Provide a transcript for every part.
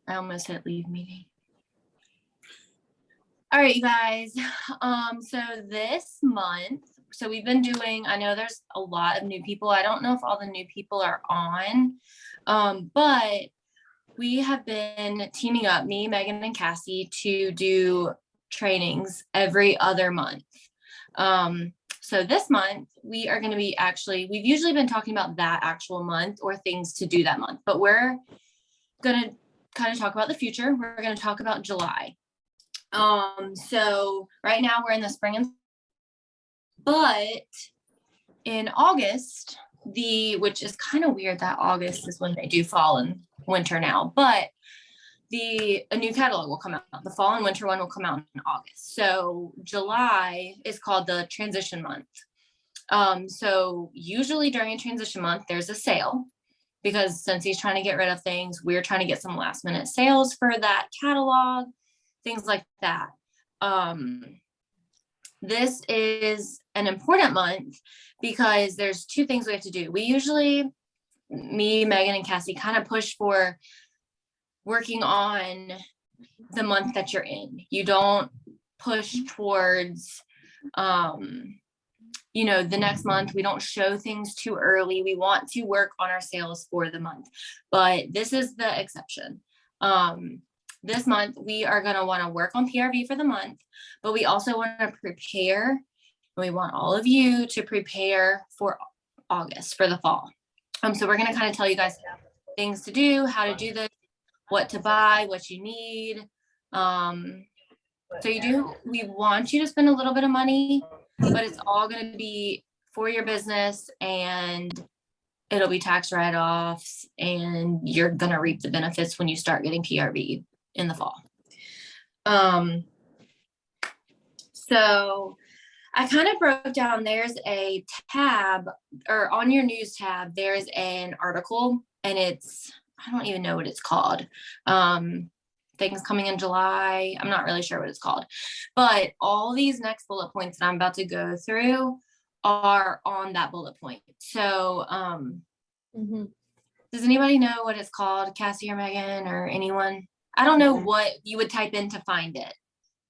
I almost hit leave meeting. All right, you guys. So this month, so we've been doing, I know there's a lot of new people. I don't know if all the new people are on, but we have been teaming up, me, Megan, and Cassie, to do trainings every other month. So this month we are going to be we've usually been talking about that actual month or things to do that month, but we're going to kind of talk about the future. We're going to talk about July. So right now we're in the spring, but in August, which is kind of weird that August is when they do fall and winter now, but a new catalog will come out. The fall and winter one will come out in August. So July is called the transition month. So usually during a transition month, there's a sale, because since he's trying to get rid of things, we're trying to get some last minute sales for that catalog, things like that. This is an important month because there's two things we have to do. We usually, me, Megan, and Cassie, kind of push for working on the month that you're in. You don't push towards, the next month. We don't show things too early. We want to work on our sales for the month, but this is the exception. This month, we are going to want to work on PRV for the month, but we also want to prepare. We want all of you to prepare for August, for the fall. So we're going to kind of tell you guys things to do, how to do this, what to buy, what you need. We want you to spend a little bit of money, but it's all going to be for your business, and it'll be tax write-offs, and you're going to reap the benefits when you start getting PRV in the fall. So I kind of broke down, there's a tab, or on your news tab, there's an article, and I don't even know what it's called. Things coming in July. I'm not really sure what it's called, but all these next bullet points that I'm about to go through are on that bullet point. So, does anybody know what it's called? Cassie or Megan or anyone? I don't know what you would type in to find it,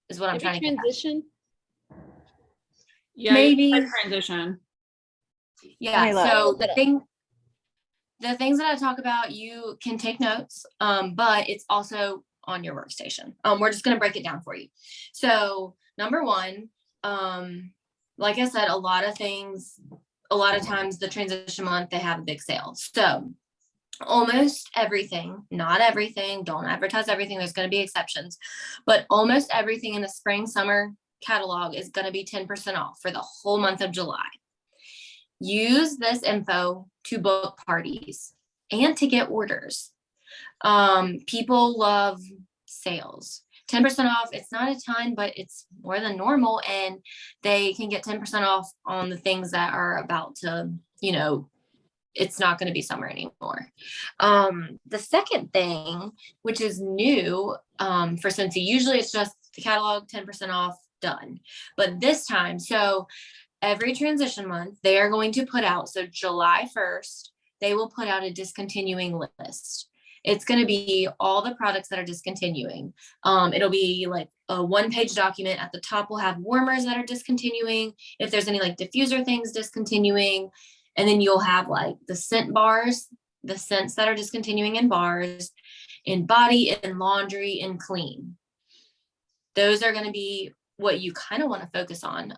is what I'm trying to transition. Yeah, maybe transition. Yeah. So the things that I talk about, you can take notes, but it's also on your workstation. We're just going to break it down for you. So number one, like I said, a lot of times the transition month, they have a big sale. So almost everything, not everything, don't advertise everything. There's going to be exceptions, but almost everything in the spring, summer catalog is going to be 10% off for the whole month of July. Use this info to book parties and to get orders. People love sales. 10% off, it's not a ton, but it's more than normal, and they can get 10% off on the things that are about to, it's not going to be summer anymore. The second thing, which is new for Scentsy, usually it's just the catalog, 10% off, done. But this time, so every transition month, they are going to put out, so July 1st, they will put out a discontinuing list. It's going to be all the products that are discontinuing. It'll be like a 1-page document. At the top, we'll have warmers that are discontinuing. If there's any like diffuser things discontinuing, and then you'll have like the scent bars, the scents that are discontinuing in bars, in body, in laundry, in clean. Those are going to be what you kind of want to focus on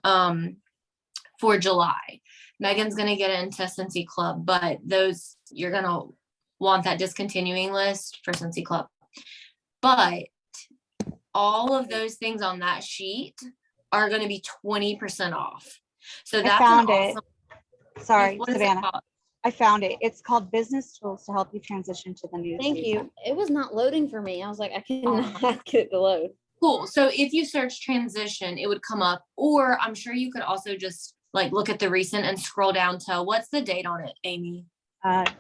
for July. Megan's going to get into Scentsy Club, but those, you're going to want that discontinuing list for Scentsy Club. But all of those things on that sheet are going to be 20% off. So that's found awesome. Sorry, What is it Savannah. called? I found it. It's called Business Tools to help you transition to the new Thank season. you. It was not loading for me. I was like, I cannot get it to load. Cool. So if you search transition, it would come up, or I'm sure you could also just like look at the recent and scroll down to, what's the date on it, Amy?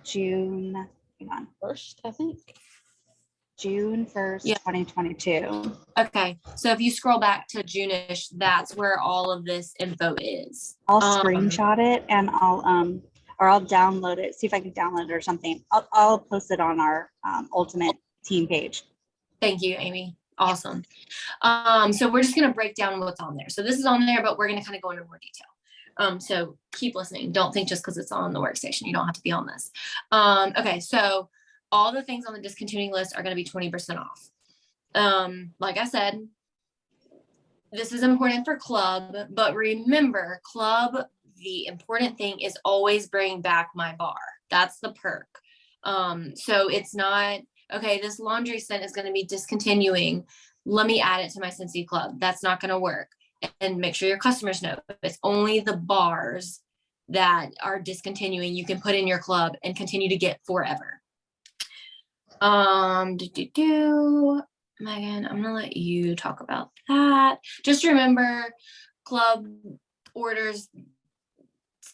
June, hang on, 1st, I think. June 1st, Yeah. 2022. Okay. So if you scroll back to June-ish, that's where all of this info is. I'll screenshot it and or I'll download it, see if I can download it or something. I'll post it on our Ultimate team page. Thank you, Amy. Awesome. So we're just going to break down what's on there. So this is on there, but we're going to kind of go into more detail. So keep listening. Don't think just because it's on the workstation, you don't have to be on this. Okay. So all the things on the discontinuing list are going to be 20% off. Like I said, this is important for club, but remember club, the important thing is always bring back my bar. That's the perk. So it's not, okay, this laundry scent is going to be discontinuing. Let me add it to my Scentsy club. That's not going to work. And make sure your customers know it's only the bars that are discontinuing you can put in your club and continue to get forever. Megan, I'm gonna let you talk about that. Just remember club orders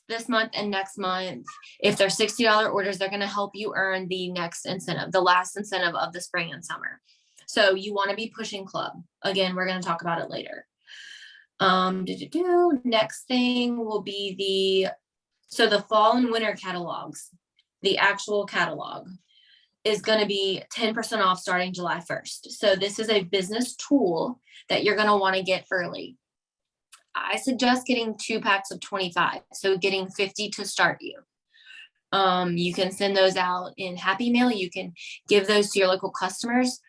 this month and next month, if they're $60 orders, they're going to help you earn the next incentive, the last incentive of the spring and summer. So you want to be pushing club. Again, we're going to talk about it later. Next thing will be the fall and winter catalogs. The actual catalog is going to be 10% off starting July 1st. So this is a business tool that you're going to want to get early. I suggest getting 2 packs of 25. So getting 50 to start you. You can send those out in Happy Mail. You can give those to your local customers.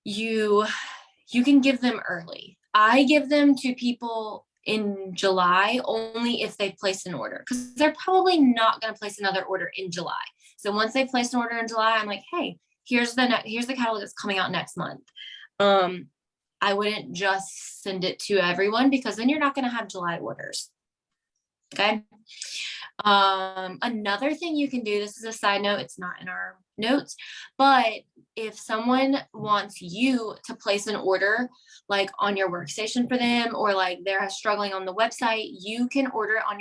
You can give them early. I give them to people in July only if they place an order, because they're probably not going to place another order in July. So once they place an order in July, I'm like, hey, here's the catalog that's coming out next month. I wouldn't just send it to everyone, because then you're not going to have July orders. Okay. Another thing you can do, this is a side note, it's not in our notes, but if someone wants you to place an order like on your workstation for them, or like they're struggling on the website, you can order it on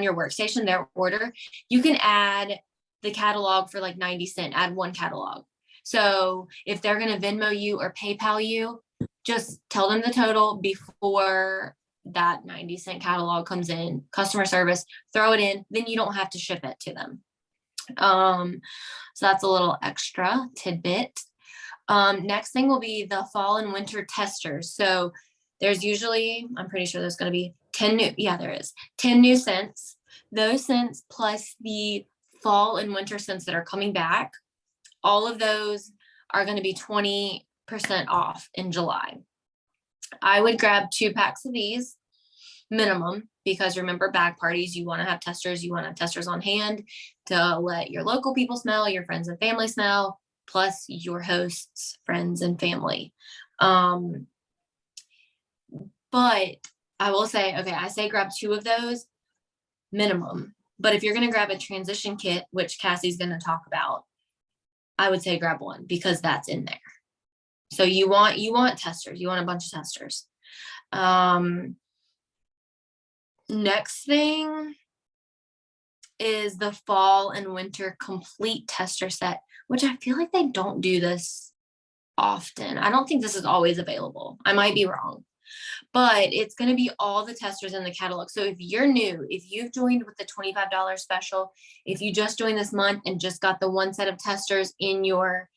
your workstation, their order. You can add the catalog for like 90 cents, add 1 catalog. So if they're going to Venmo you or PayPal you, just tell them the total before that 90-cent catalog comes in, customer service, throw it in, then you don't have to ship it to them. So that's a little extra tidbit. Next thing will be the fall and winter testers. So there's usually, I'm pretty sure there's going to be 10 new scents. Those scents plus the fall and winter scents that are coming back, all of those are going to be 20% off in July. I would grab 2 packs of these minimum, because remember, bag parties, you want to have testers on hand to let your local people smell, your friends and family smell, plus your hosts, friends and family. But I will say, okay, I say grab 2 of those minimum, but if you're going to grab a transition kit, which Cassie's going to talk about, I would say grab 1, because that's in there. So you want testers, you want a bunch of testers. Next thing is the fall and winter complete tester set, which I feel like they don't do this often. I don't think this is always available. I might be wrong, but it's going to be all the testers in the catalog. So if you're new, if you've joined with the $25 special, if you just joined this month and just got the 1 set of testers in your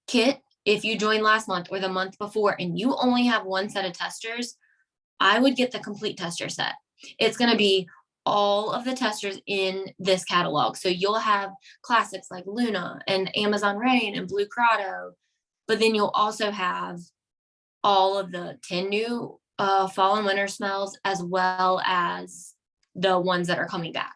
kit, if you joined last month or the month before and you only have 1 set of testers, I would get the complete tester set. It's going to be all of the testers in this catalog. So you'll have classics like Luna and Amazon Rain and Blue Grotto, but then you'll also have all of the 10 new fall and winter smells, as well as the ones that are coming back.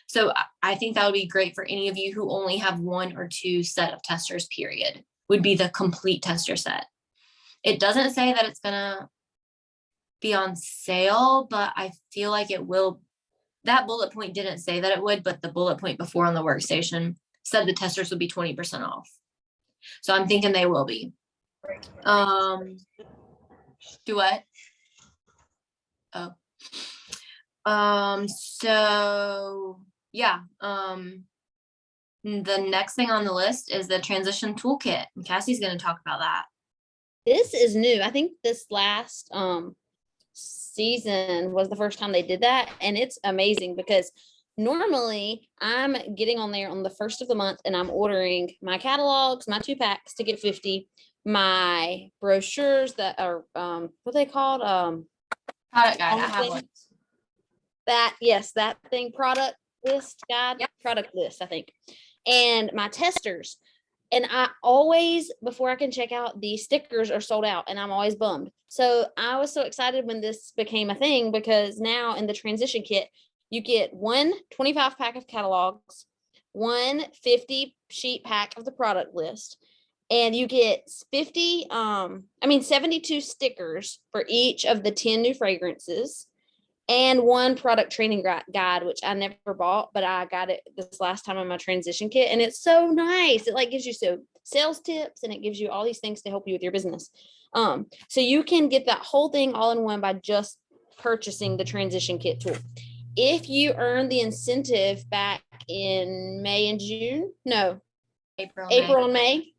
So I think that would be great for any of you who only have 1 or 2 set of testers, period, would be the complete tester set. It doesn't say that it's going to be on sale, but I feel like it will. That bullet point didn't say that it would, but the bullet point before on the workstation said the testers would be 20% off. So I'm thinking they will be. Do what? Oh. So yeah. The next thing on the list is the transition toolkit, and Cassie's going to talk about that. This is new. I think this last season was the first time they did that. And it's amazing because normally I'm getting on there on the first of the month and I'm ordering my catalogs, my 2-packs to get 50, my brochures that are, what are they called? Product guide, I have one. That thing, product list guide, Yep. product list, I think. And my testers. And I always, before I can check out, the stickers are sold out and I'm always bummed. So I was so excited when this became a thing because now in the transition kit, you get one 25 pack of catalogs, one 50 sheet pack of the product list, and you get 72 stickers for each of the 10 new fragrances and one product training guide, which I never bought, but I got it this last time in my transition kit. And it's so nice. It like gives you so sales tips and it gives you all these things to help you with your business. So you can get that whole thing all in one by just purchasing the transition kit tool. If you earn the incentive back in May and June, no, April and May.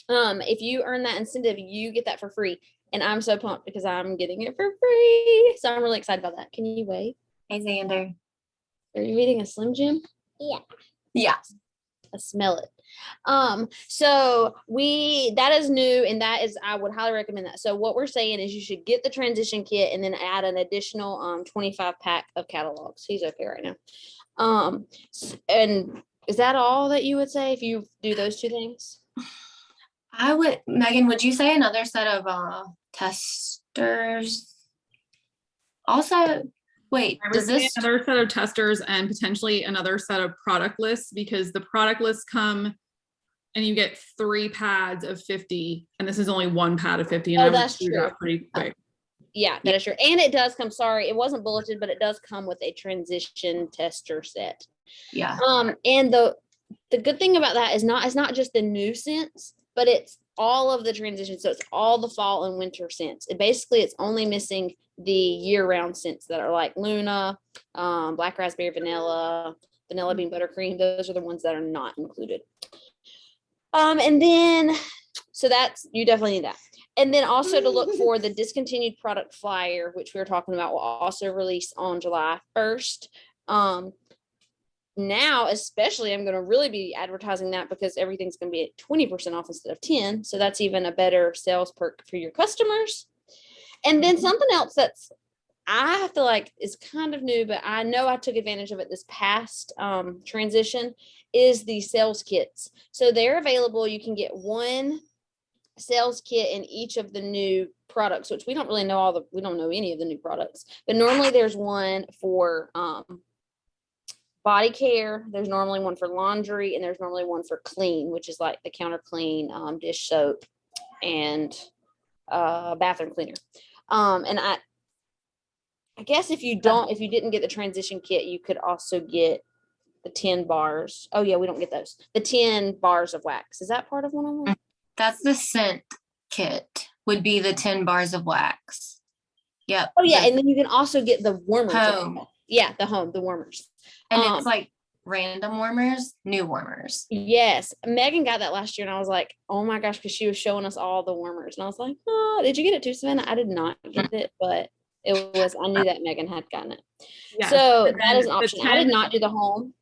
If you earn that incentive, you get that for free. And I'm so pumped because I'm getting it for free. So I'm really excited about that. Can you wave? Hey, Xander. Are you eating a Slim Jim? Yeah. I smell it. So that is new and I would highly recommend that. So what we're saying is you should get the transition kit and then add an additional 25 pack of catalogs. He's okay right now. And is that all that you would say if you do those two things? Megan, would you say another set of testers? Also, wait, I would say another set of testers and potentially another set of product lists, because the product lists come and you get 3 pads of 50 and this is only 1 pad of 50. And I that's would do true. that pretty quick. Yeah, that is true. And it does come, sorry, it wasn't bulleted, but it does come with a transition tester set. Yeah. And the good thing about that is it's not just the new scents, but it's all of the transitions. So it's all the fall and winter scents. It's only missing the year-round scents that are like Luna, black raspberry, vanilla bean buttercream. Those are the ones that are not included. And then, so you definitely need that. And then also to look for the discontinued product flyer, which we were talking about, will also release on July 1st. Now, especially, I'm going to really be advertising that because everything's going to be at 20% off instead of 10. So that's even a better sales perk for your customers. And then something else I feel like is kind of new, but I know I took advantage of it this past transition, is the sales kits. So they're available. You can get one sales kit in each of the new products, which we don't really know we don't know any of the new products, but normally there's one for body care, there's normally one for laundry, and there's normally one for clean, which is like the counter clean, dish soap, and bathroom cleaner. And I guess if you didn't get the transition kit, you could also get the 10 bars. Oh yeah, we don't get those. The 10 bars of wax. Is that part of one of them? That's the scent kit, would be the 10 bars of wax. Yep. Oh yeah, and then you can also get the warmers. Home. Yeah, the warmers. And it's like random warmers, new warmers. Yes. Megan got that last year and I was like, oh my gosh, because she was showing us all the warmers. And I was like, oh, did you get it too, Savannah? I did not get it, but I knew that Megan had gotten it. Yes. So that is an option. I did not do the home.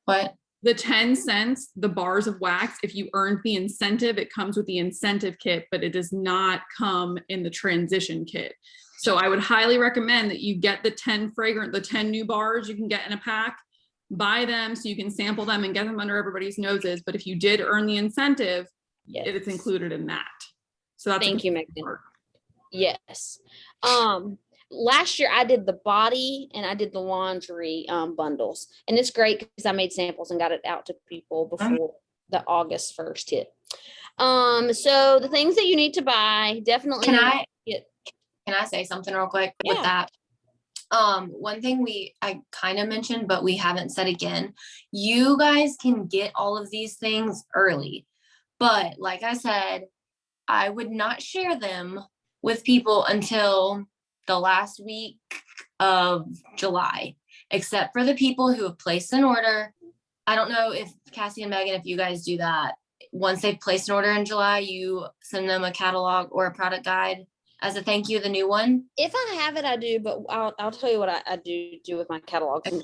What? The 10 cents, the bars of wax, if you earned the incentive, it comes with the incentive kit, but it does not come in the transition kit. So I would highly recommend that you get the 10 new bars you can get in a pack, buy them so you can sample them and get them under everybody's noses. But if you did earn the incentive, yes, it's included in that. So that's thank you, Megan. Yes. Last year I did the body and I did the laundry bundles, and it's great because I made samples and got it out to people before the August 1st hit. So the things that you need to buy, definitely. Can I say something real quick with that? One thing I kind of mentioned, but we haven't said again, you guys can get all of these things early, but like I said, I would not share them with people until the last week of July, except for the people who have placed an order. I don't know if Cassie and Megan, if you guys do that, once they've placed an order in July, you send them a catalog or a product guide. as a thank you, the new one? If I have it, I do, but I'll tell you what I do with my catalog. And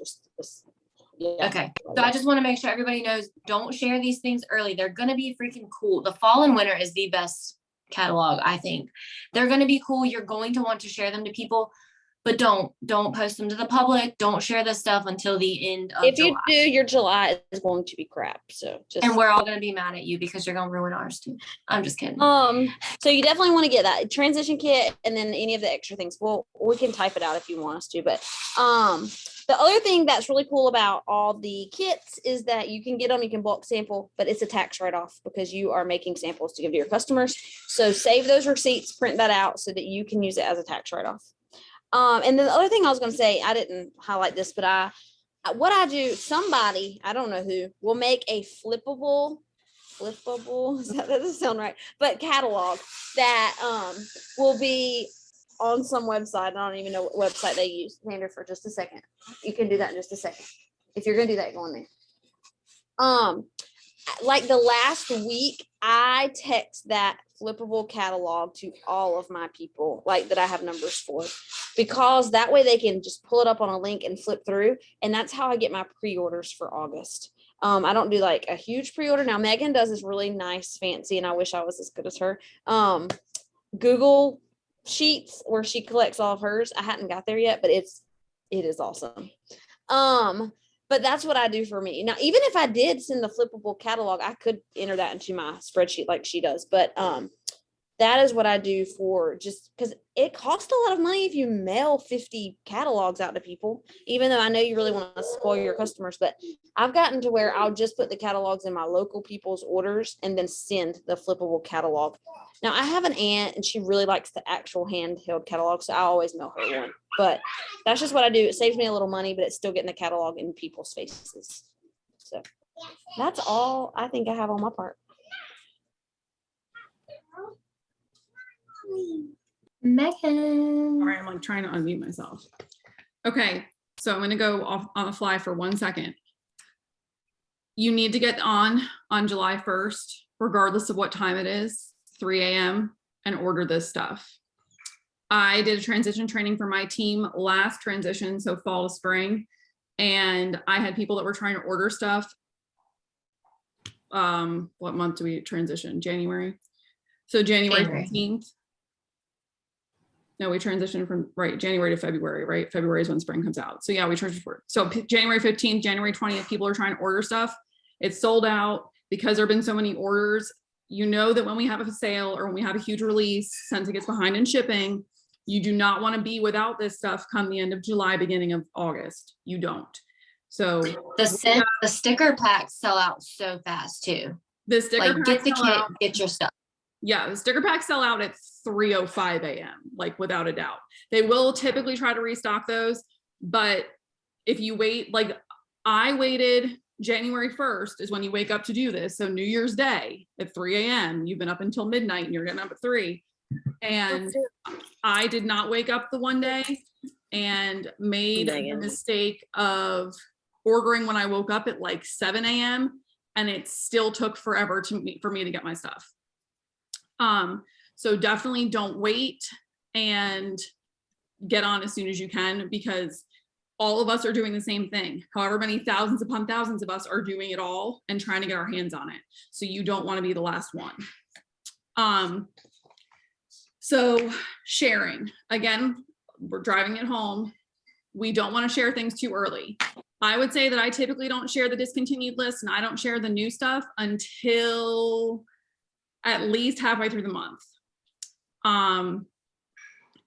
yeah. Okay, so I just want to make sure everybody knows, don't share these things early. They're gonna be freaking cool. The fall and winter is the best catalog, I think. They're gonna be cool. You're going to want to share them to people, but don't post them to the public. Don't share this stuff until the end of If July. you do, your July is going to be crap. So just And we're all gonna be mad at you because you're gonna ruin ours too. I'm just kidding. so you definitely want to get that transition kit and then any of the extra things. Well, we can type it out if you want us to, but the other thing that's really cool about all the kits is that you can get them, you can bulk sample, but it's a tax write-off because you are making samples to give to your customers. So save those receipts, print that out so that you can use it as a tax write-off. And then the other thing I was going to say, I didn't highlight this, but what I do, somebody, I don't know who, will make a flippable, that doesn't sound right, but catalog that will be on some website. I don't even know what website they use. Xander, for just a second. You can do that in just a second. If you're going to do that, go on there. Like the last week, I text that flippable catalog to all of my people, like that I have numbers for, because that way they can just pull it up on a link and flip through. And that's how I get my pre-orders for August. I don't do like a huge pre-order. Now Megan does this really nice, fancy, and I wish I was as good as her. Google Sheets where she collects all of hers. I hadn't got there yet, but it is awesome. But that's what I do for me. Now, even if I did send the flippable catalog, I could enter that into my spreadsheet like she does. But that is what I do for, just because it costs a lot of money if you mail 50 catalogs out to people, even though I know you really want to spoil your customers. But I've gotten to where I'll just put the catalogs in my local people's orders and then send the flippable catalog. Now, I have an aunt and she really likes the actual handheld catalog, so I always mail her one. But that's just what I do. It saves me a little money, but it's still getting the catalog in people's faces. So that's all I think I have on my part. Megan. All right, I'm like trying to unmute myself. Okay, so I'm gonna go off on the fly for 1 second. You need to get on July 1st, regardless of what time it is, 3 a.m., and order this stuff. I did a transition training for my team last transition, so fall to spring, and I had people that were trying to order stuff. What month do we transition? January. So January 15th. No, we transitioned from January to February, right? February is when spring comes out. So yeah, we transitioned for it. So January 15th, January 20th, people are trying to order stuff. It's sold out because there have been so many orders. You know that when we have a sale or when we have a huge release, since it gets behind in shipping, you do not want to be without this stuff come the end of July, beginning of August. You don't. So the sticker packs sell out so fast too. The sticker like get the sell kit, out. get your stuff. Yeah, the sticker packs sell out at 3:05 a.m., like without a doubt. They will typically try to restock those, but if you wait, like I waited January 1st is when you wake up to do this. So New Year's Day at 3 a.m., you've been up until midnight and you're getting up at 3. And I did not wake up the one day and made the mistake of ordering when I woke up at like 7 a.m. and it still took forever for me to get my stuff. So definitely don't wait and get on as soon as you can, because all of us are doing the same thing. However many thousands upon thousands of us are doing it all and trying to get our hands on it. So you don't want to be the last one. So sharing, again, we're driving it home. We don't want to share things too early. I would say that I typically don't share the discontinued list and I don't share the new stuff until at least halfway through the month.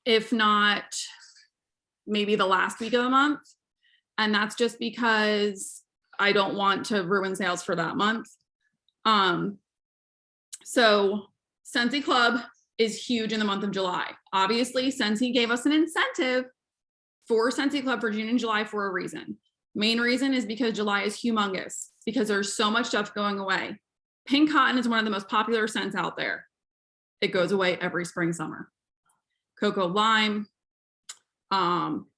If not, maybe the last week of the month. And that's just because I don't want to ruin sales for that month. So Scentsy Club is huge in the month of July. Obviously, Scentsy gave us an incentive for Scentsy Club for June and July for a reason. Main reason is because July is humongous, because there's so much stuff going away. Pink cotton is one of the most popular scents out there. It goes away every spring, summer. Cocoa lime,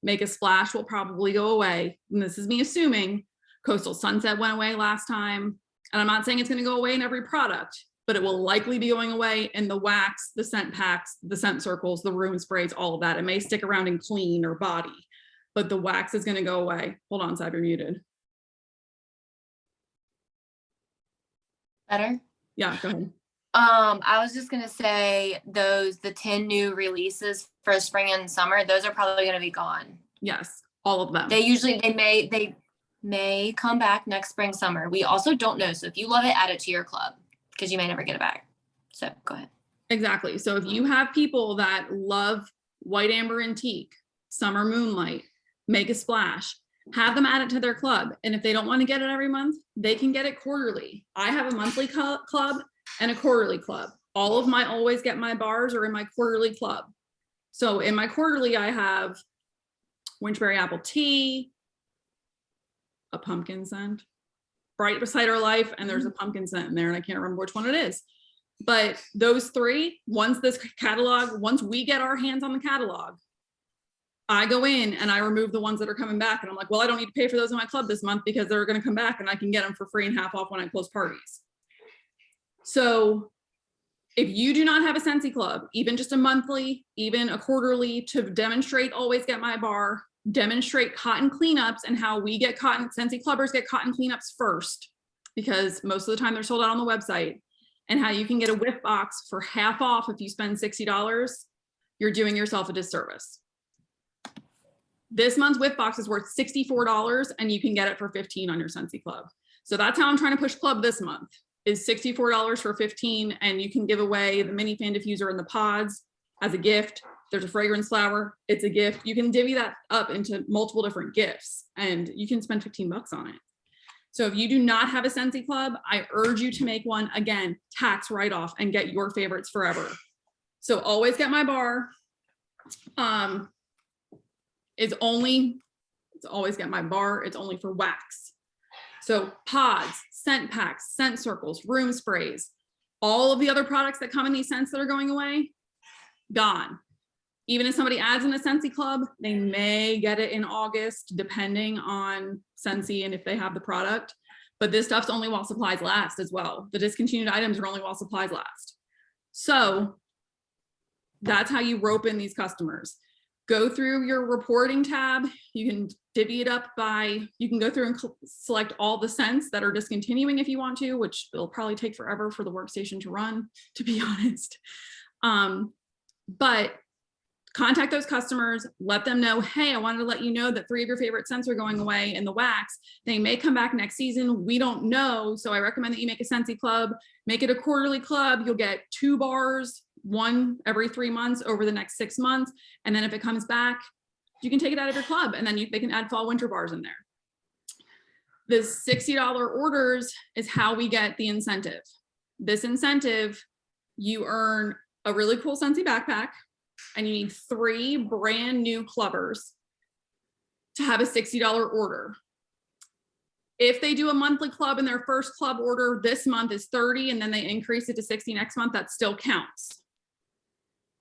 Make a Splash will probably go away. And this is me assuming. Coastal Sunset went away last time. And I'm not saying it's going to go away in every product, but it will likely be going away in the wax, the scent packs, the scent circles, the room sprays, all of that. It may stick around in clean or body, but the wax is going to go away. Hold on, Sab, you're muted. Better? Yeah, go ahead. I was just gonna say the 10 new releases for spring and summer, those are probably gonna be gone. Yes, all of them. They may come back next spring, summer. We also don't know. So if you love it, add it to your club because you may never get it back. So go ahead. Exactly. So if you have people that love white amber antique, summer moonlight, make a splash, have them add it to their club. And if they don't want to get it every month, they can get it quarterly. I have a monthly club and a quarterly club. All of my always get my bars are in my quarterly club. So in my quarterly, I have Winchberry apple tea, a pumpkin scent, bright cider life, and there's a pumpkin scent in there, and I can't remember which one it is. But those three, once we get our hands on the catalog, I go in and I remove the ones that are coming back, and I'm like, well, I don't need to pay for those in my club this month because they're going to come back and I can get them for free and half off when I close parties. So if you do not have a Scentsy club, even just a monthly, even a quarterly, to demonstrate always get my bar, demonstrate cotton cleanups and how we get cotton, Scentsy clubbers get cotton cleanups first, because most of the time they're sold out on the website, and how you can get a whiff box for half off if you spend $60, you're doing yourself a disservice. This month's whiff box is worth $64 and you can get it for $15 on your Scentsy club. So that's how I'm trying to push club this month, is $64 for $15, and you can give away the mini fan diffuser and the pods as a gift. There's a fragrance flower, it's a gift. You can divvy that up into multiple different gifts and you can spend 15 bucks on it. So if you do not have a Scentsy club, I urge you to make one. Again, tax write-off, and get your favorites forever. So always get my bar. It's always get my bar. It's only for wax. So pods, scent packs, scent circles, room sprays, all of the other products that come in these scents that are going away, gone. Even if somebody adds in a Scentsy club, they may get it in August, depending on Scentsy and if they have the product. But this stuff's only while supplies last as well. The discontinued items are only while supplies last. So that's how you rope in these customers. Go through your reporting tab. You can divvy it up by, you can go through and select all the scents that are discontinuing if you want to, which will probably take forever for the workstation to run, to be honest. But contact those customers, let them know, hey, I wanted to let you know that 3 of your favorite scents are going away in the wax. They may come back next season. We don't know. So I recommend that you make a Scentsy club, make it a quarterly club. You'll get 2 bars, 1 every 3 months over the next 6 months. And then if it comes back, you can take it out of your club, and then they can add fall winter bars in there. The $60 orders is how we get the incentive. This incentive, you earn a really cool Scentsy backpack, and you need 3 brand new clubbers to have a $60 order. If they do a monthly club and their first club order this month is 30 and then they increase it to 60 next month, that still counts.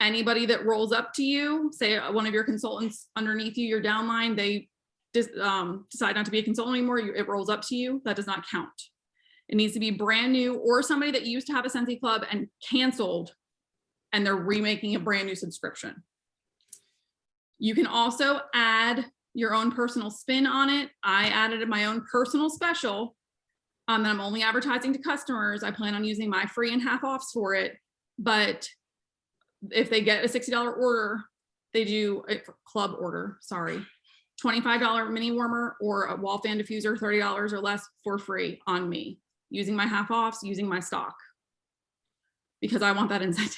Anybody that rolls up to you, say one of your consultants underneath you, your downline, they decide not to be a consultant anymore, it rolls up to you, that does not count. It needs to be brand new, or somebody that used to have a Scentsy club and canceled and they're remaking a brand new subscription. You can also add your own personal spin on it. I added my own personal special that I'm only advertising to customers. I plan on using my free and half offs for it. But if they get a $60 order, they do a club order, sorry, $25 mini warmer or a wall fan diffuser, $30 or less for free on me, using my half offs, using my stock, because I want that incentive.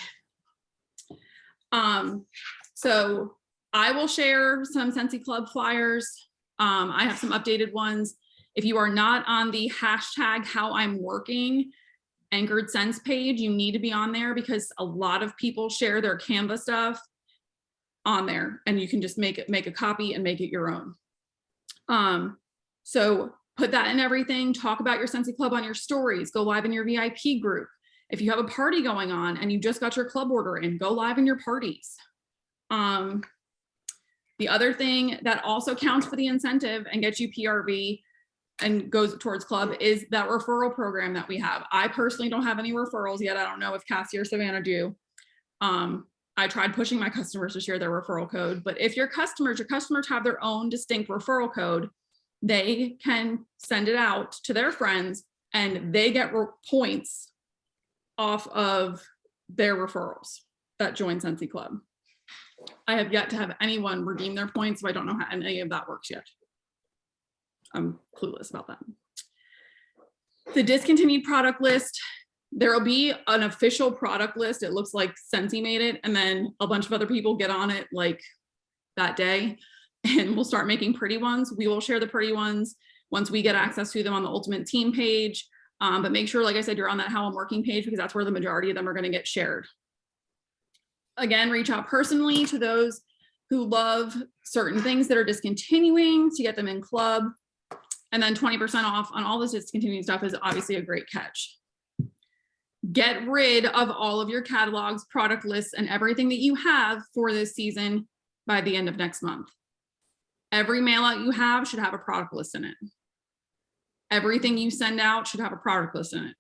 So I will share some Scentsy Club flyers. I have some updated ones. If you are not on the hashtag how I'm working Anchored Scents page, you need to be on there, because a lot of people share their Canva stuff on there, and you can just make a copy and make it your own. So put that in everything. Talk about your Scentsy Club on your stories. Go live in your VIP group. If you have a party going on and you just got your club order in, go live in your parties. The other thing that also counts for the incentive and gets you PRV, and goes towards club is that referral program that we have. I personally don't have any referrals yet. I don't know if Cassie or Savannah do. I tried pushing my customers to share their referral code, but if your customers have their own distinct referral code, they can send it out to their friends and they get points off of their referrals that join Scentsy Club. I have yet to have anyone redeem their points, so I don't know how any of that works yet. I'm clueless about that. The discontinued product list, there will be an official product list. It looks like Scentsy made it, and then a bunch of other people get on it like that day, and we'll start making pretty ones. We will share the pretty ones once we get access to them on the Ultimate Team page. But make sure, like I said, you're on that How I'm Working page, because that's where the majority of them are going to get shared. Again, reach out personally to those who love certain things that are discontinuing to get them in club. And then 20% off on all this discontinuing stuff is obviously a great catch. Get rid of all of your catalogs, product lists, and everything that you have for this season by the end of next month. Every mail out you have should have a product list in it. Everything you send out should have a product list in it,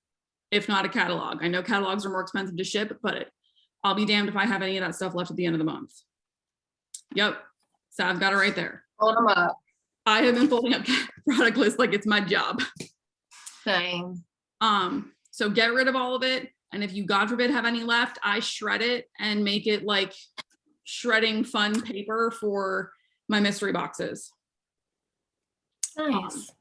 if not a catalog. I know catalogs are more expensive to ship, but I'll be damned if I have any of that stuff left at the end of the month. Yep, Sav's got it right there. Hold them up. I have been folding up product lists like it's my job. Same. So get rid of all of it. And if you, God forbid, have any left, I shred it and make it like shredding fun paper for my mystery boxes. Nice.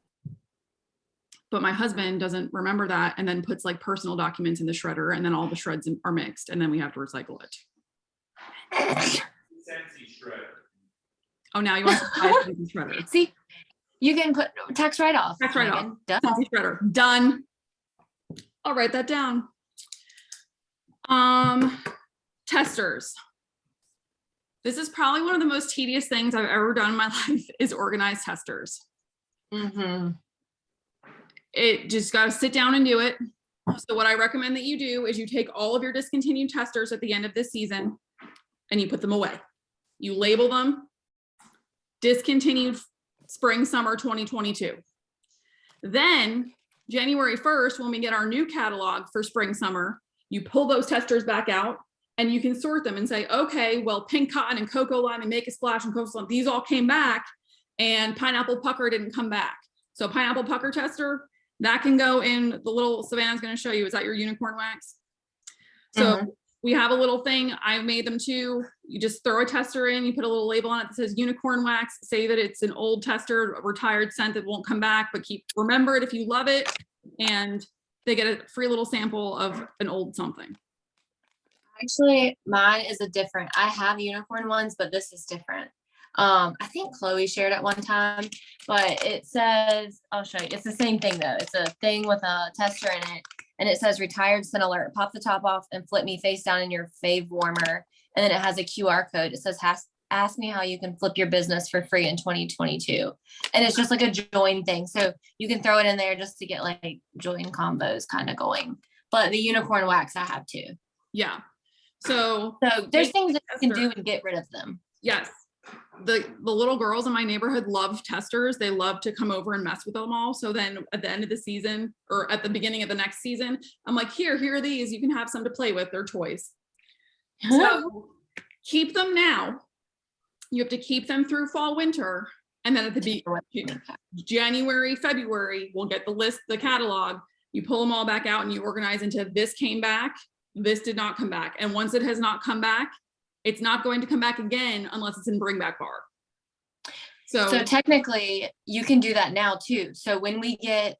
But my husband doesn't remember that and then puts like personal documents in the shredder, and then all the shreds are mixed, and then we have to recycle it. Scentsy shredder. Oh, now you want to buy a Scentsy shredder. See, you can put tax write-off. Tax write-off. Megan. Done. Scentsy shredder. Done. I'll write that down. Testers. This is probably one of the most tedious things I've ever done in my life, is organize testers. Mm-hmm. It just got to sit down and do it. So what I recommend that you do is you take all of your discontinued testers at the end of this season and you put them away. You label them discontinued spring, summer 2022. Then January 1st, when we get our new catalog for spring, summer, you pull those testers back out and you can sort them and say, okay, well, pink cotton and cocoa lime and make a splash and cocoa lime, these all came back, and pineapple pucker didn't come back. So pineapple pucker tester, that can go in the little, Savannah's going to show you, is that your unicorn wax? So we have a little thing, I made them too. You just throw a tester in, you put a little label on it that says unicorn wax, say that it's an old tester, a retired scent that won't come back, but remember it if you love it, and they get a free little sample of an old something. Actually, mine is I have unicorn ones, but this is different. I think Chloe shared it one time, but it says, I'll show you. It's the same thing though. It's a thing with a tester in it, and it says retired scent alert. Pop the top off and flip me face down in your fave warmer. And then it has a QR code. It says, ask me how you can flip your business for free in 2022. And it's just like a join thing. So you can throw it in there just to get like join combos kind of going. But the unicorn wax I have too. Yeah. So there's things that you can do and get rid of them. yes. The little girls in my neighborhood love testers. They love to come over and mess with them all. So then at the end of the season, or at the beginning of the next season, I'm like, here are these. You can have some to play with. They're toys. So keep them now. You have to keep them through fall, winter. And then at the January, February, we'll get the list, the catalog. You pull them all back out and you organize into this came back, this did not come back. And once it has not come back, it's not going to come back again unless it's in bring back bar. So technically you can do that now too. So when we get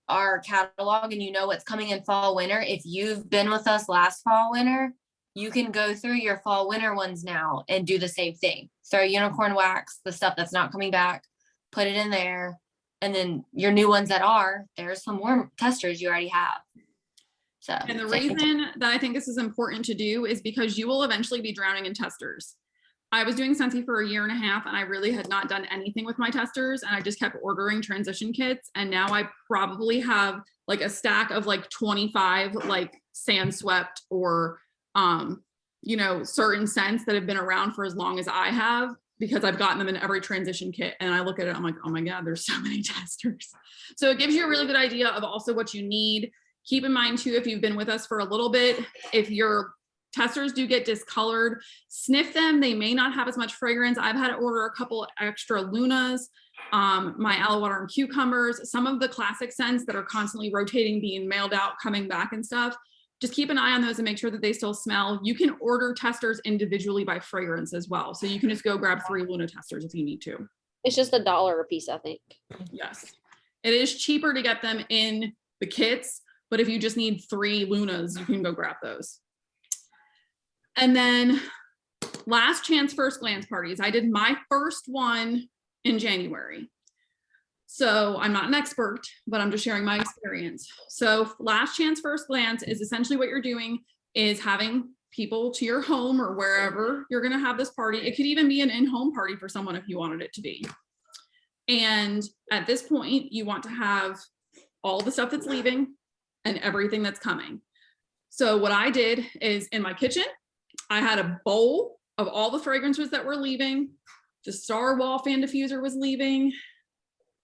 our catalog and you know what's coming in fall, winter, if you've been with us last fall, winter, you can go through your fall, winter ones now and do the same thing. Throw unicorn wax, the stuff that's not coming back, put it in there. And then your new ones that are, there's some more testers you already have. So, and the reason that I think this is important to do is because you will eventually be drowning in testers. I was doing Scentsy for a year and a half and I really had not done anything with my testers, and I just kept ordering transition kits. And now I probably have like a stack of like 25 like sand swept or certain scents that have been around for as long as I have, because I've gotten them in every transition kit, and I look at it, I'm like, oh my God, there's so many testers. So it gives you a really good idea of also what you need. Keep in mind too, if you've been with us for a little bit, if your testers do get discolored, sniff them. They may not have as much fragrance. I've had to order a couple extra Lunas, my aloe water and cucumbers, some of the classic scents that are constantly rotating, being mailed out, coming back and stuff. Just keep an eye on those and make sure that they still smell. You can order testers individually by fragrance as well. So you can just go grab 3 Luna testers if you need to. It's just $1 a piece, I think. Yes. It is cheaper to get them in the kits, but if you just need 3 Lunas, you can go grab those. And then last chance first glance parties. I did my first one in January. So I'm not an expert, but I'm just sharing my experience. So last chance first glance is essentially what you're doing is having people to your home or wherever you're going to have this party. It could even be an in-home party for someone if you wanted it to be. And at this point, you want to have all the stuff that's leaving and everything that's coming. So what I did is in my kitchen, I had a bowl of all the fragrances that were leaving. The Star Wall fan diffuser was leaving.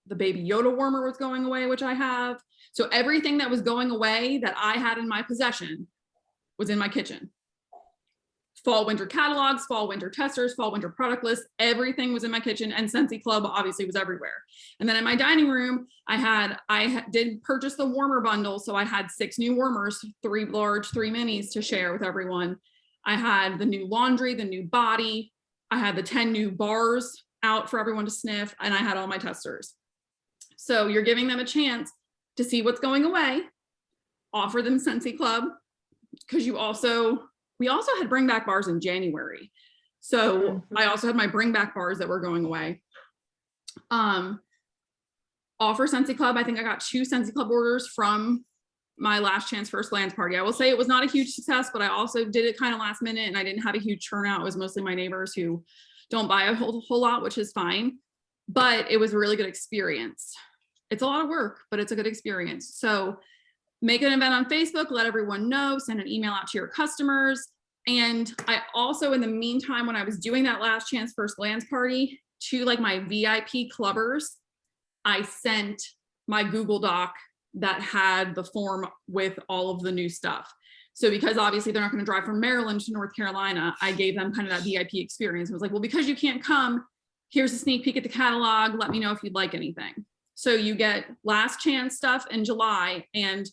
The Baby Yoda warmer was going away, which I have. So everything that was going away that I had in my possession was in my kitchen. Fall winter catalogs, fall winter testers, fall winter product lists, everything was in my kitchen, and Scentsy Club obviously was everywhere. And then in my dining room, I did purchase the warmer bundle. So I had 6 new warmers, 3 large, 3 minis to share with everyone. I had the new laundry, the new body. I had the 10 new bars out for everyone to sniff, and I had all my testers. So you're giving them a chance to see what's going away, offer them Scentsy Club, because we also had bring back bars in January. So I also had my bring back bars that were going away. Offer Scentsy Club. I think I got 2 Scentsy Club orders from my last chance first glance party. I will say it was not a huge success, but I also did it kind of last minute and I didn't have a huge turnout. It was mostly my neighbors who don't buy a whole lot, which is fine, but it was a really good experience. It's a lot of work, but it's a good experience. So make an event on Facebook, let everyone know, send an email out to your customers. And I also, in the meantime, when I was doing that last chance first glance party to like my VIP clubbers, I sent my Google Doc that had the form with all of the new stuff. So because obviously they're not going to drive from Maryland to North Carolina, I gave them kind of that VIP experience. It was like, well, because you can't come, here's a sneak peek at the catalog. Let me know if you'd like anything. So you get last chance stuff in July. And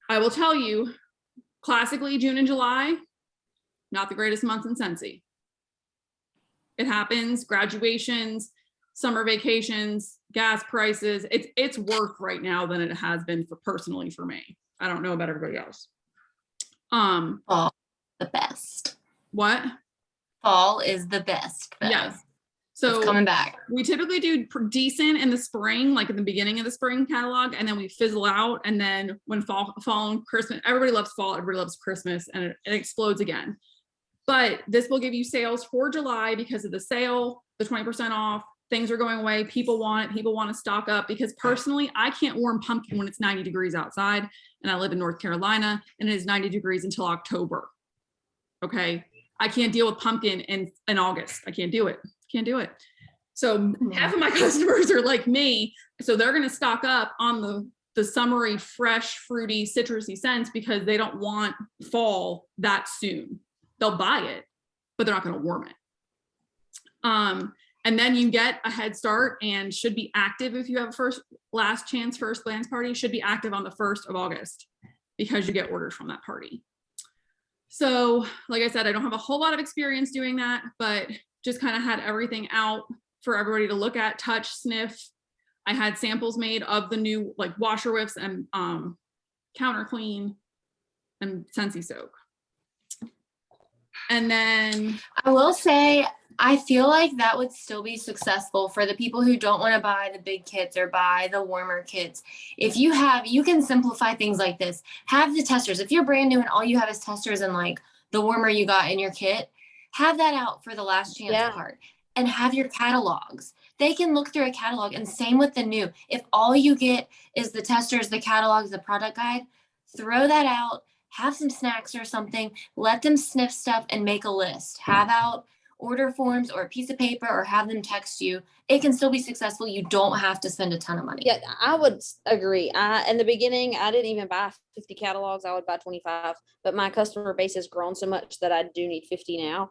I will tell you, classically, June and July, not the greatest months in Scentsy. It happens, graduations, summer vacations, gas prices. It's worse right now than it has been personally for me. I don't know about everybody else. Fall, the best. What? Fall is the best. Though. Yes. So it's coming back. We typically do decent in the spring, like in the beginning of the spring catalog, and then we fizzle out. And then when fall and Christmas, everybody loves fall, everybody loves Christmas, and it explodes again. But this will give you sales for July because of the sale, the 20% off, things are going away. People want it. People want to stock up because personally, I can't warm pumpkin when it's 90 degrees outside and I live in North Carolina and it is 90 degrees until October. Okay. I can't deal with pumpkin in August. I can't do it. Can't do it. So half of my customers are like me. So they're going to stock up on the summery, fresh, fruity, citrusy scents because they don't want fall that soon. They'll buy it, but they're not going to warm it. And then you get a head start and should be active if you have a last chance first glance party, should be active on the 1st of August because you get orders from that party. So like I said, I don't have a whole lot of experience doing that, but just kind of had everything out for everybody to look at, touch, sniff. I had samples made of the new like washer whiffs and counter clean and Scentsy soak. And then I will say, I feel like that would still be successful for the people who don't want to buy the big kits or buy the warmer kits. If you can simplify things like this. Have the testers. If you're brand new and all you have is testers and like the warmer you got in your kit, have that out for the last chance part and have your catalogs. They can look through a catalog, and same with the new. If all you get is the testers, the catalogs, the product guide, throw that out, have some snacks or something, let them sniff stuff and make a list. Have out order forms or a piece of paper or have them text you, it can still be successful. You don't have to spend a ton of money. Yeah, I would agree. In the beginning, I didn't even buy 50 catalogs. I would buy 25, but my customer base has grown so much that I do need 50 now.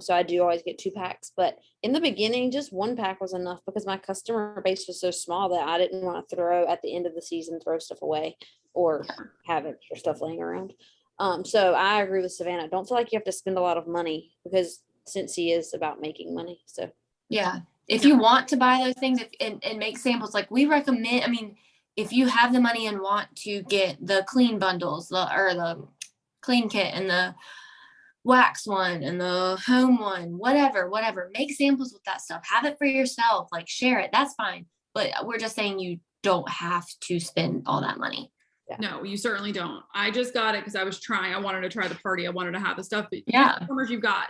So I do always get 2 packs, but in the beginning, just 1 pack was enough because my customer base was so small that I didn't want to throw at the end of the season, throw stuff away or have extra stuff laying around. So I agree with Savannah. I don't feel like you have to spend a lot of money because Scentsy is about making money. So yeah, if you want to buy those things and make samples, like we recommend, I mean, if you have the money and want to get the clean bundles, or the clean kit and the wax one and the home one, whatever, make samples with that stuff. Have it for yourself, like share it. That's fine. But we're just saying you don't have to spend all that money. No, you certainly don't. I just got it because I wanted to try the party. I wanted to have the stuff, but Yeah. customers you've got,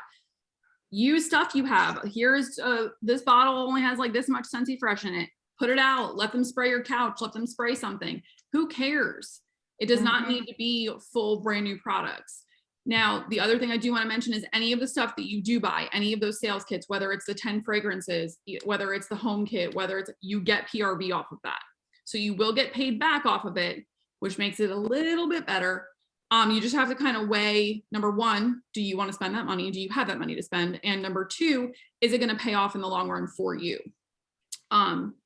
use stuff you have. Here's this bottle only has like this much Scentsy Fresh in it. Put it out, let them spray your couch, let them spray something. Who cares? It does not need to be full brand new products. Now, the other thing I do want to mention is any of the stuff that you do buy, any of those sales kits, whether it's the 10 fragrances, whether it's the home kit, whether it's, you get PRV off of that. So you will get paid back off of it, which makes it a little bit better. You just have to kind of weigh, number one, do you want to spend that money? Do you have that money to spend? And number two, is it going to pay off in the long run for you?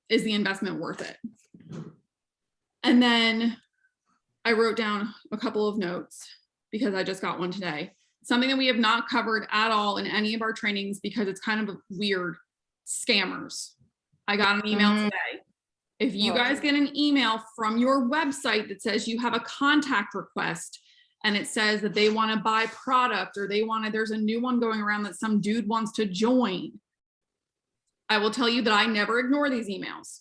Is the investment worth it? And then I wrote down a couple of notes because I just got one today. Something that we have not covered at all in any of our trainings because it's kind of weird, scammers. I got an email today. If you guys get an email from your website that says you have a contact request and it says that they want to buy product or there's a new one going around that some dude wants to join, I will tell you that I never ignore these emails.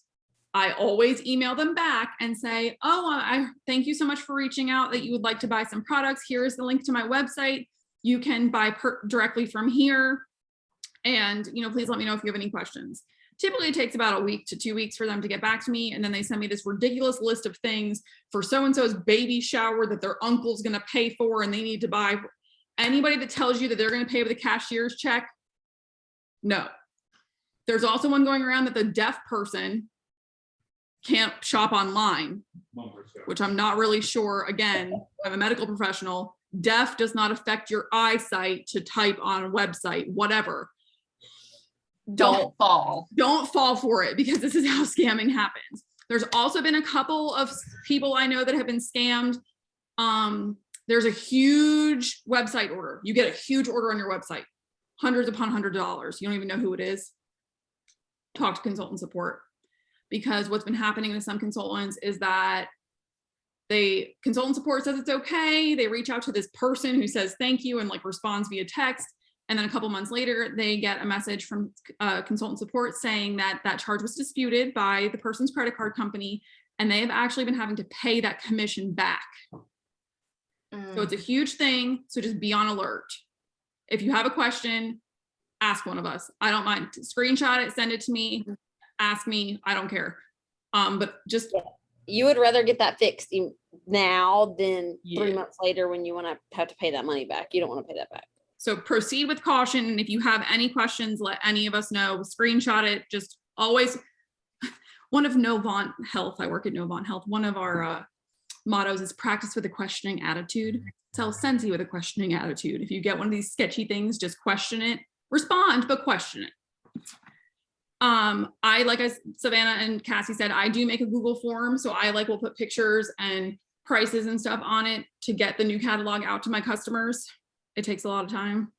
I always email them back and say, oh, I thank you so much for reaching out that you would like to buy some products. Here is the link to my website. You can buy directly from here. And, please let me know if you have any questions. Typically it takes about a week to 2 weeks for them to get back to me. And then they send me this ridiculous list of things for so-and-so's baby shower that their uncle's going to pay for and they need to buy. Anybody that tells you that they're going to pay with a cashier's check, no. There's also one going around that the deaf person can't shop online, which I'm not really sure. Again, I'm a medical professional. Deaf does not affect your eyesight to type on a website, whatever. Don't fall for it because this is how scamming happens. There's also been a couple of people I know that have been scammed. There's a huge website order. You get a huge order on your website, hundreds upon $100. You don't even know who it is. Talk to consultant support. Because what's been happening with some consultants is that consultant support says it's okay. They reach out to this person who says thank you and responds via text. And then a couple months later, they get a message from consultant support saying that charge was disputed by the person's credit card company, and they have actually been having to pay that commission back. So it's a huge thing. So just be on alert. If you have a question, ask one of us. I don't mind. Screenshot it, send it to me. Ask me, I don't care. But just you would rather get that fixed now than 3 months later when you want to have to pay that money back. You don't want to pay that back. So proceed with caution. And if you have any questions, let any of us know. Screenshot it. Just always, one of Novant Health, I work at Novant Health. One of our mottos is practice with a questioning attitude. Sell Scentsy with a questioning attitude. If you get one of these sketchy things, just question it. Respond, but question it. Like Savannah and Cassie said, I do make a Google form. So I will put pictures and prices and stuff on it to get the new catalog out to my customers. It takes a lot of time.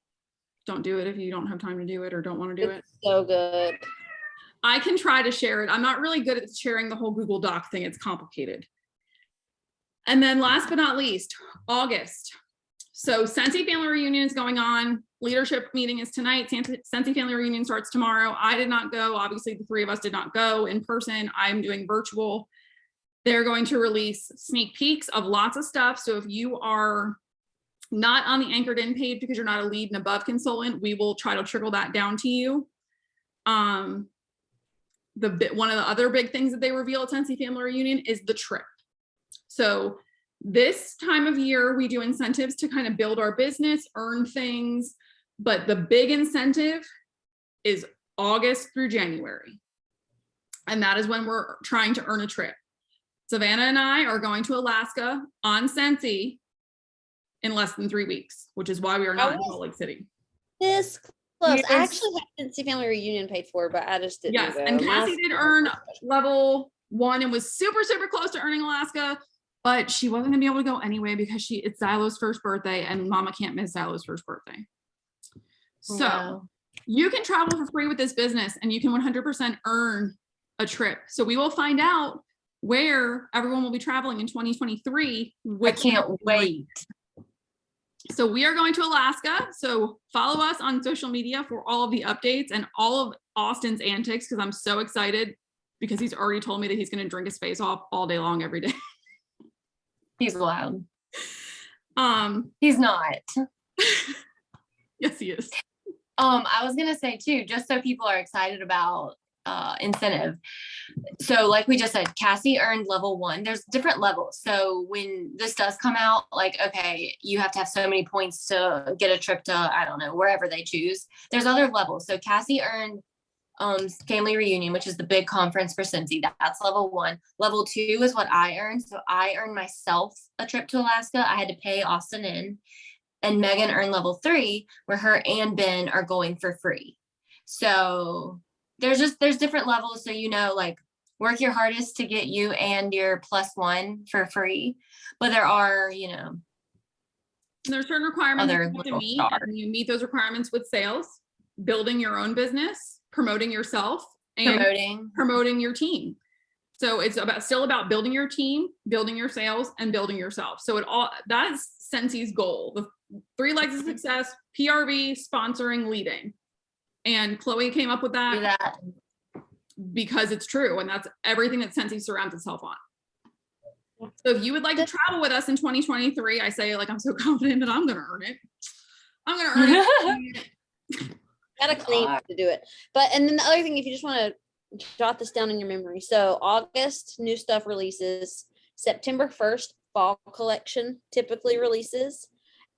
Don't do it if you don't have time to do it or don't want to do it. So good. I can try to share it. I'm not really good at sharing the whole Google Doc thing. It's complicated. And then last but not least, August. So Scentsy Family Reunion is going on. Leadership meeting is tonight. Scentsy Family Reunion starts tomorrow. I did not go. Obviously, the 3 of us did not go in person. I'm doing virtual. They're going to release sneak peeks of lots of stuff. So if you are not on the Anchored In page because you're not a lead and above consultant, we will try to trickle that down to you. One of the other big things that they reveal at Scentsy Family Reunion is the trip. So this time of year, we do incentives to kind of build our business, earn things, But the big incentive is August through January. And that is when we're trying to earn a trip. Savannah and I are going to Alaska on Scentsy in less than 3 weeks, which is why we are not in Salt Lake City. This close. I Yes. actually had Cincy Family Reunion paid for, but I just didn't Yes, go. and My- Cassie did earn level 1 and was super, super close to earning Alaska, but she wasn't gonna be able to go anyway because it's Xilo's first birthday and Mama can't miss Xilo's first birthday. So No. you can travel for free with this business and you can 100% earn a trip. So we will find out where everyone will be traveling in 2023. I can't wait. So we are going to Alaska. So follow us on social media for all of the updates and all of Austin's antics, because I'm so excited because he's already told me that he's going to drink his face off all day long every day. He's loud. Um, He's not. yes, he is. I was gonna say too, just so people are excited about incentive. So like we just said, Cassie earned level 1. There's different levels. So when this does come out, like, okay, you have to have so many points to get a trip to, I don't know, wherever they choose. There's other levels. So Cassie earned Family Reunion, which is the big conference for Cincy. That's level 1. Level 2 is what I earned. So I earned myself a trip to Alaska. I had to pay Austin in. And Megan earned level 3, where her and Ben are going for free. So there's different levels. So, like, work your hardest to get you and your +1 for free. But there are, There are certain requirements Other you have to little meet, stars. and you meet those requirements with sales, building your own business, promoting yourself, and promoting your team. So it's still about building your team, building your sales, and building yourself. So that is Scensy's goal. The 3 legs of success: PRV, sponsoring, leading. And Chloe came up with Do that that. because it's true, and that's everything that Scentsy surrounds itself on. So if you would like to travel with us in 2023, I say, like, I'm so confident that I'm going to earn it. I'm going to earn it. Got a claim to do it. And then the other thing, if you just want to jot this down in your memory. So August, new stuff releases. September 1st, fall collection typically releases.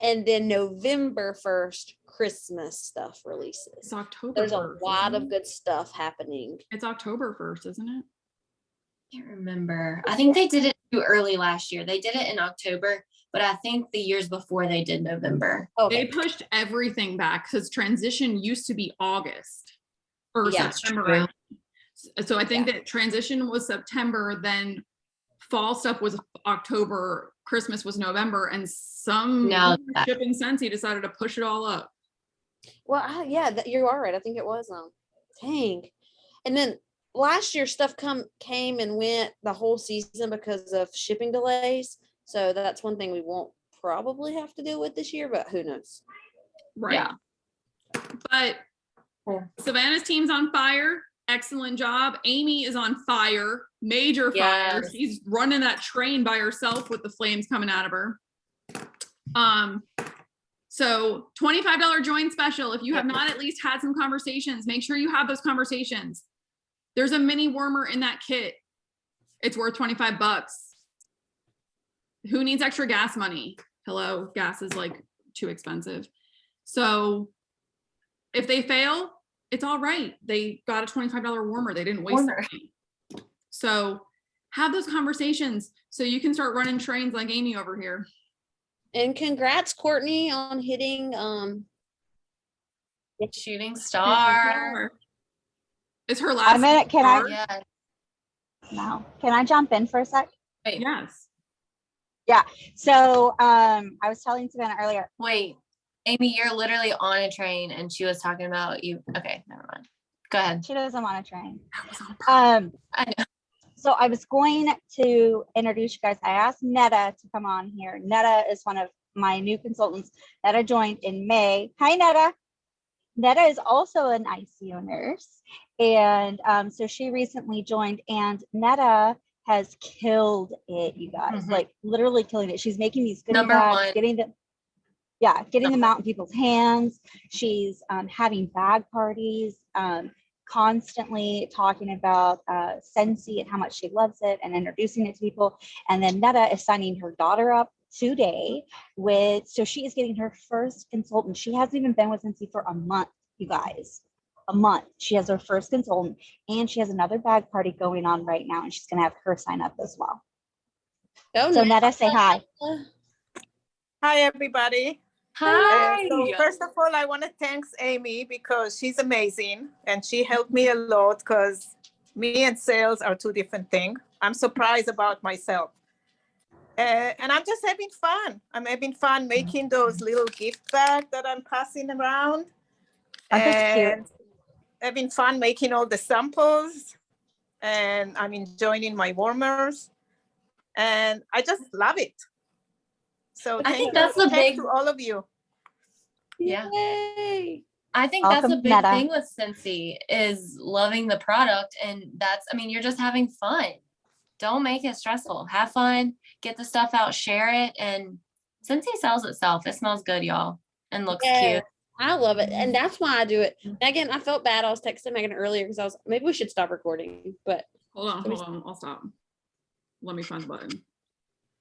And then November 1st, Christmas stuff releases. It's October. There's a 1st, lot isn't of it? good stuff happening. It's October 1st, isn't it? Can't remember. I think they did it too early last year. They did it in October, but I think the years before they did November. They Okay. pushed everything back because transition used to be August or Yeah. September. True. So I think that transition was September, then fall stuff was October, Christmas was November, and some Now leadership in Scentsy decided to push it all up. Well, you are right. I think it was dang. And then last year stuff came and went the whole season because of shipping delays. So that's one thing we won't probably have to deal with this year, but who knows? Right. Yeah. But Cool. Savannah's team's on fire. Excellent job. Amy is on fire. Major fire. Yes. She's running that train by herself with the flames coming out of her. So $25 join special. If you have not at least had some conversations, make sure you have those conversations. There's a mini warmer in that kit. It's worth $25. Who needs extra gas money? Hello, gas is like too expensive. So if they fail, it's all right. They got a $25 warmer. They didn't waste Warmer. their money. So have those conversations so you can start running trains like Amy over here. And congrats, Courtney, on hitting Shooting star. It's her last. Can I? Yeah. No. Can I jump in for a sec? Wait, Yes. So I was telling Savannah earlier. wait. Amy, you're literally on a train and she was talking about you. Okay, never mind. Go ahead. She doesn't want to train. That was on purpose. I know. So I was going to introduce you guys. I asked Netta to come on here. Netta is one of my new consultants that I joined in May. Hi, Netta. Netta is also an ICU nurse. And so she recently joined, and Netta has killed it, you guys, Mhm. like literally killing it. She's making these goodie Number bags, one. getting them out in people's hands. She's having bag parties, constantly talking about Scentsy and how much she loves it and introducing it to people. And then Netta is signing her daughter up today so she is getting her first consultant. She hasn't even been with Scentsy for a month, you guys. A month. She has her first consultant, and she has another bag party going on right now, and she's going to have her sign up as well. Oh, So no. Netta, say hi. Hi, everybody. Hi. So first of all, I want to thank Amy because she's amazing and she helped me a lot because me and sales are two different things. I'm surprised about myself. And I'm just having fun. I'm having fun making those little gift bags that I'm passing around. Aren't those cute? And having fun making all the samples. And I'm enjoying my warmers. And I just love it. So I think that's the thanks big, to all of you. yeah. Yay. I think that's a Welcome, big Meta. thing with Scentsy is loving the product. And that's, I mean, you're just having fun. Don't make it stressful. Have fun, get the stuff out, share it. And Scentsy sells itself. It smells good, y'all, and looks Yeah, cute. I love it. And that's why I do it. Megan, I felt bad. I was texting Megan earlier because maybe we should stop recording, but Hold on, I'll stop. Let me find the button.